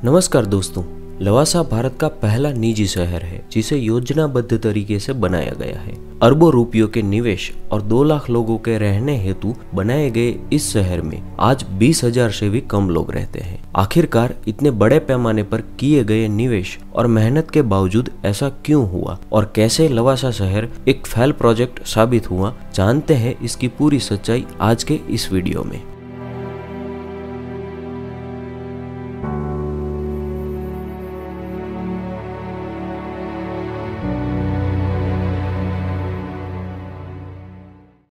नमस्कार दोस्तों, लवासा भारत का पहला निजी शहर है जिसे योजनाबद्ध तरीके से बनाया गया है। अरबों रुपयों के निवेश और 2 लाख लोगों के रहने हेतु बनाए गए इस शहर में आज 20,000 से भी कम लोग रहते हैं। आखिरकार इतने बड़े पैमाने पर किए गए निवेश और मेहनत के बावजूद ऐसा क्यों हुआ और कैसे लवासा शहर एक फेल प्रोजेक्ट साबित हुआ, जानते हैं इसकी पूरी सच्चाई आज के इस वीडियो में।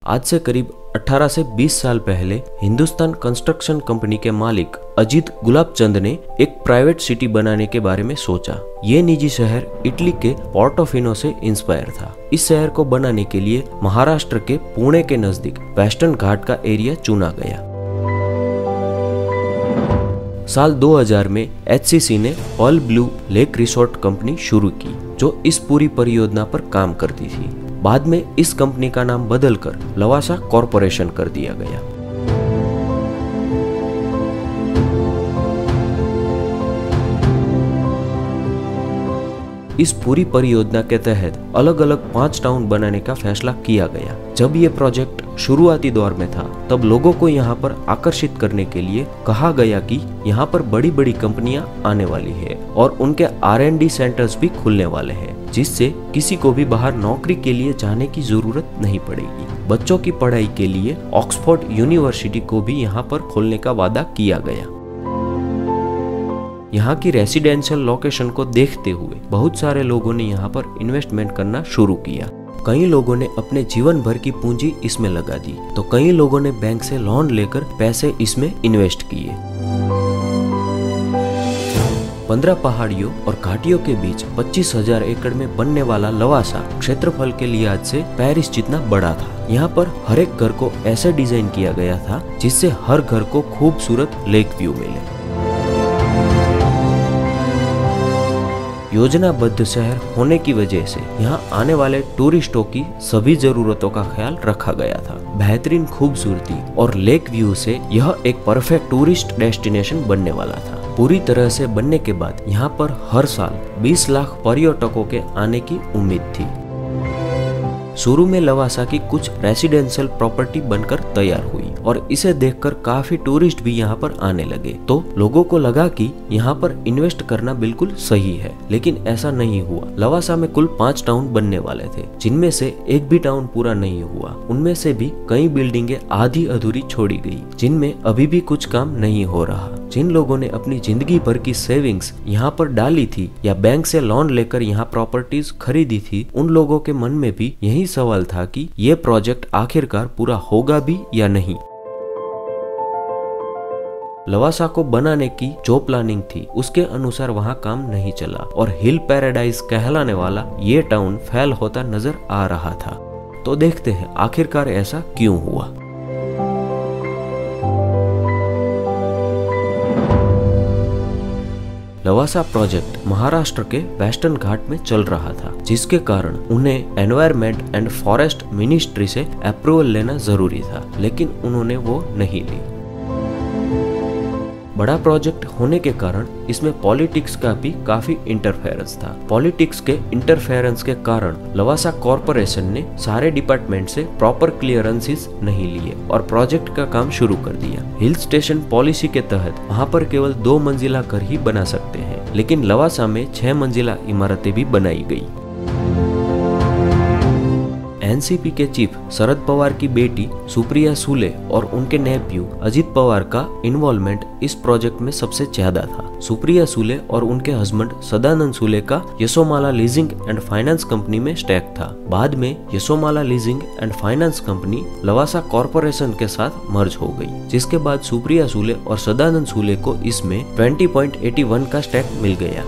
आज से करीब 18 से 20 साल पहले हिंदुस्तान कंस्ट्रक्शन कंपनी के मालिक अजीत गुलाबचंद ने एक प्राइवेट सिटी बनाने के बारे में सोचा। ये निजी शहर इटली के पोर्टोफिनो से इंस्पायर था। इस शहर को बनाने के लिए महाराष्ट्र के पुणे के नजदीक वेस्टर्न घाट का एरिया चुना गया। साल 2000 में HCC ने all blue lake resort company शुरू की, जो इस पूरी परियोजना पर काम करती थी। बाद में इस कंपनी का नाम बदलकर लवासा कॉरपोरेशन कर दिया गया। इस पूरी परियोजना के तहत अलग अलग 5 टाउन बनाने का फैसला किया गया। जब ये प्रोजेक्ट शुरुआती दौर में था, तब लोगों को यहाँ पर आकर्षित करने के लिए कहा गया कि यहाँ पर बड़ी बड़ी कंपनियां आने वाली है और उनके R&D सेंटर्स भी खुलने वाले हैं, जिससे किसी को भी बाहर नौकरी के लिए जाने की जरूरत नहीं पड़ेगी। बच्चों की पढ़ाई के लिए ऑक्सफोर्ड यूनिवर्सिटी को भी यहाँ पर खोलने का वादा किया गया। यहाँ की रेसिडेंशियल लोकेशन को देखते हुए बहुत सारे लोगों ने यहाँ पर इन्वेस्टमेंट करना शुरू किया। कई लोगों ने अपने जीवन भर की पूंजी इसमें लगा दी, तो कई लोगों ने बैंक से लोन लेकर पैसे इसमें इन्वेस्ट किए। 15 पहाड़ियों और घाटियों के बीच 25,000 एकड़ में बनने वाला लवासा क्षेत्रफल के लिहाज से पेरिस जितना बड़ा था। यहाँ पर हर एक घर को ऐसे डिजाइन किया गया था जिससे हर घर को खूबसूरत लेक व्यू मिले। योजनाबद्ध शहर होने की वजह से यहाँ आने वाले टूरिस्टों की सभी जरूरतों का ख्याल रखा गया था। बेहतरीन खूबसूरती और लेक व्यू से यह एक परफेक्ट टूरिस्ट डेस्टिनेशन बनने वाला था। पूरी तरह से बनने के बाद यहाँ पर हर साल 20 लाख पर्यटकों के आने की उम्मीद थी। शुरू में लवासा की कुछ रेसिडेंशियल प्रॉपर्टी बनकर तैयार हुई और इसे देखकर काफी टूरिस्ट भी यहाँ पर आने लगे, तो लोगों को लगा कि यहाँ पर इन्वेस्ट करना बिल्कुल सही है। लेकिन ऐसा नहीं हुआ। लवासा में कुल 5 टाउन बनने वाले थे, जिनमें से एक भी टाउन पूरा नहीं हुआ। उनमें से भी कई बिल्डिंगें आधी अधूरी छोड़ी गई, जिनमें अभी भी कुछ काम नहीं हो रहा। जिन लोगों ने अपनी जिंदगी भर की सेविंग्स यहाँ पर डाली थी या बैंक से लोन लेकर यहाँ प्रॉपर्टीज खरीदी थी, उन लोगों के मन में भी यही सवाल था कि ये प्रोजेक्ट आखिरकार पूरा होगा भी या नहीं। लवासा को बनाने की जो प्लानिंग थी, उसके अनुसार वहाँ काम नहीं चला और हिल पैराडाइज कहलाने वाला ये टाउन फेल होता नजर आ रहा था। तो देखते हैं आखिरकार ऐसा क्यों हुआ। लवासा प्रोजेक्ट महाराष्ट्र के वेस्टर्न घाट में चल रहा था, जिसके कारण उन्हें एनवायरमेंट एंड फॉरेस्ट मिनिस्ट्री से अप्रूवल लेना जरूरी था, लेकिन उन्होंने वो नहीं ली। बड़ा प्रोजेक्ट होने के कारण इसमें पॉलिटिक्स का भी काफी इंटरफेरेंस था। पॉलिटिक्स के इंटरफेरेंस के कारण लवासा कॉरपोरेशन ने सारे डिपार्टमेंट से प्रॉपर क्लियरेंसेस नहीं लिए और प्रोजेक्ट का काम शुरू कर दिया। हिल स्टेशन पॉलिसी के तहत वहां पर केवल 2 मंजिला घर ही बना सकते हैं, लेकिन लवासा में 6 मंजिला इमारतें भी बनाई गई। एनसीपी के चीफ शरद पवार की बेटी सुप्रिया सुले और उनके नेफ्यू अजित पवार का इन्वॉल्वमेंट इस प्रोजेक्ट में सबसे ज्यादा था। सुप्रिया सुले और उनके हस्बैंड सदानंद सुले का Yashomala leasing and finance company में स्टेक था। बाद में Yashomala leasing and finance company Lavasa corporation के साथ मर्ज हो गई, जिसके बाद सुप्रिया सुले और सदानंद सुले को इसमें 20.81 का स्टेक मिल गया।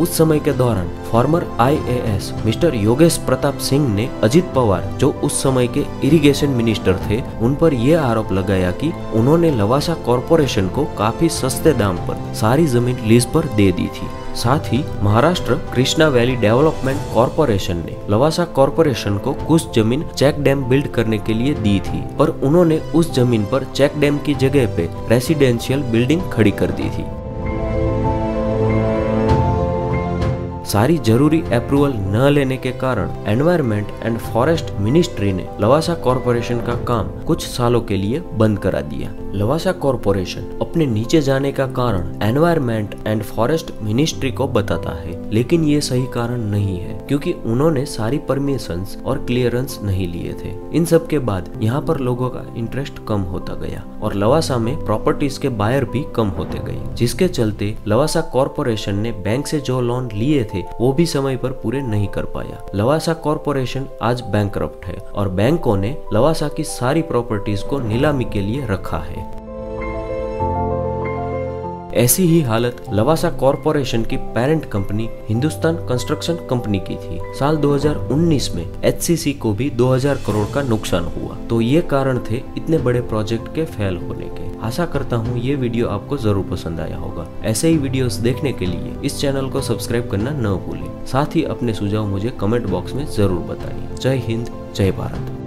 उस समय के दौरान farmer IAS mister Yogesh Pratap Singh ने अजित पवार, जो उस समय के इरिगेशन मिनिस्टर थे, उन पर यह आरोप लगाया कि उन्होंने लवासा कॉरपोरेशन को काफी सस्ते दाम पर सारी जमीन लीज पर दे दी थी। साथ ही Maharashtra Krishna valley development corporation ने लवासा कॉरपोरेशन को कुछ जमीन चेक डैम बिल्ड करने के लिए दी थी और उन्होंने उस जमीन पर चेक डैम की जगह पे रेसिडेंशियल बिल्डिंग खड़ी कर दी थी। सारी जरूरी अप्रूवल न लेने के कारण एनवायरमेंट एंड फॉरेस्ट मिनिस्ट्री ने लवासा कॉरपोरेशन का काम कुछ सालों के लिए बंद करा दिया। लवासा कॉरपोरेशन अपने नीचे जाने का कारण एनवायरमेंट एंड फॉरेस्ट मिनिस्ट्री को बताता है, लेकिन ये सही कारण नहीं है क्योंकि उन्होंने सारी परमिशंस और क्लियरेंस नहीं लिए थे। इन सब के बाद यहाँ पर लोगों का इंटरेस्ट कम होता गया और लवासा में प्रॉपर्टीज के बायर भी कम होते गए, जिसके चलते लवासा कॉरपोरेशन ने बैंक से जो लोन लिए थे वो भी समय पर पूरे नहीं कर पाया। लवासा कॉरपोरेशन आज बैंकरप्ट है और बैंकों ने लवासा की सारी प्रॉपर्टीज को नीलामी के लिए रखा है। ऐसी ही हालत लवासा कॉरपोरेशन की parent company Hindustan construction company की थी। साल 2019 में HCC को भी 2000 करोड़ का नुकसान हुआ। तो ये कारण थे इतने बड़े प्रोजेक्ट के फेल होने के। आशा करता हूँ ये वीडियो आपको जरूर पसंद आया होगा। ऐसे ही वीडियोस देखने के लिए इस चैनल को सब्सक्राइब करना न भूलें। साथ ही अपने सुझाव मुझे कमेंट बॉक्स में जरूर बताइए। जय हिंद, जय भारत।